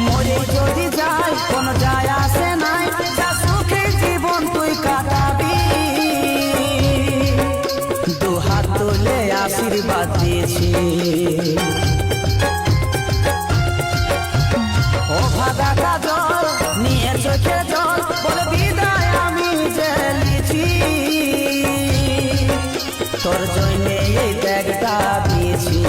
মরে যদি যাই কোন যায় আসে নাই, যা সুখে জীবন তুই কাটাবি। দু হাত তুলে আশীর্বাদ দিয়েছি, ও ভাগা কাজল নিয়ে চোখে জল বলে বিদায় আমি জেলেছি। তোর জন্যে এই ত্যাগটা দিয়েছি।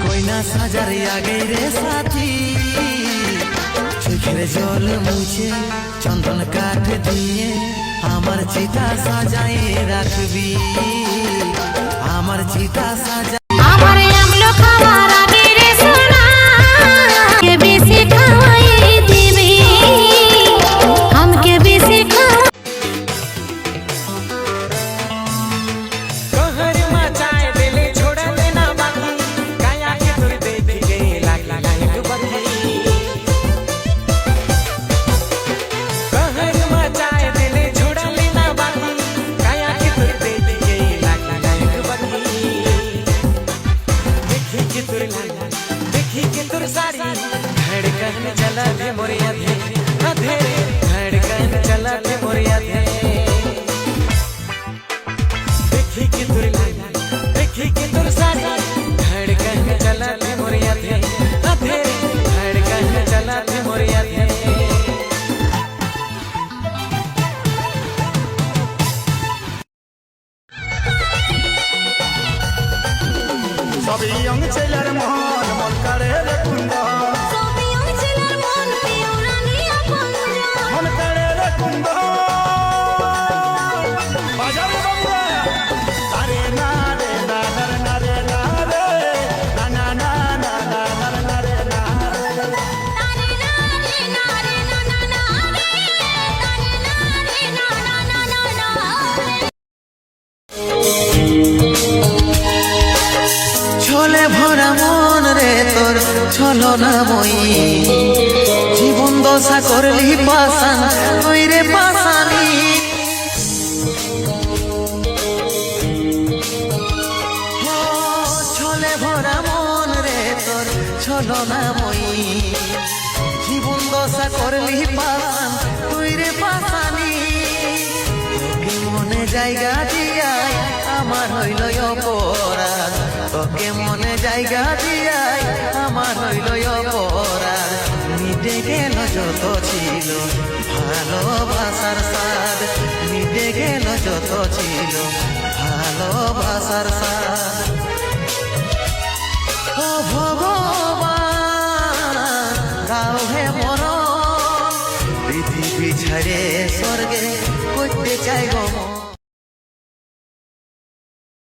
কইনা সাজার আগে রে সাথী, চোখের জল মুছে চন্দন কাঠ দিয়ে আমার চিতা সাজাই রাখবি, আমার চিতা সাজা। আমার আমলো খাওয়ার আগে রে সোনা, কে বেশি খাওয়াই দিবি, আমাকে বেশি খাওয়া। कहर मचाए दिले छोड़ देना बाकी, काया के तुर देख के लागी लायक बंदी। कहर मचाए दिले छोड़ लेना बाकी, काया के तुर देख के लागी लायक बंदी। देखी के तुर लागी, देखी के तुर सारी धड़कन चला दे मोरे अधे अधे, धड़कन चला दे मोरे अधे। देखी के तुर लागी, देखी के तुर सारी धड़कन चला दे मोरे अधे अधे, धड़कन चला दे मोरे अधे। সবই অং ছেলের মন মন কাড়ে রে কুন্দ, সবিয়ং ছিলার মন পিও রানী আপন মন কাড়ে রে কুন্দ। বাজারে বাবুরা আরে না রে না না রে না রে না না না না না না রে না রে। নারে নারে নারে না না না রে, নারে নারে না না না না না রে। ছলে ভরা মন রে তোর ছলনা মই, জীবন দশা করলি পাশান ওই রে পাশানি। ছলে ভরা মন রে তোর ছলনা মই, জীবন দশা করলি পাশান তুই রে পাশানি। তোকে মনে জায়গা দিয়াই আমার হইল অপরাধ, তোকে মনে জায়গা দিয়াই আমার হইল অপরাধ। মিটে গেল যত ছিল ভালোবাসার স্বাদ, মিটে গেল যত ছিল ভালোবাসার স্বাদ। ও ভগবান দাও হে মরণ, পৃথিবী ছেড়ে স্বর্গে করতে চাই গো।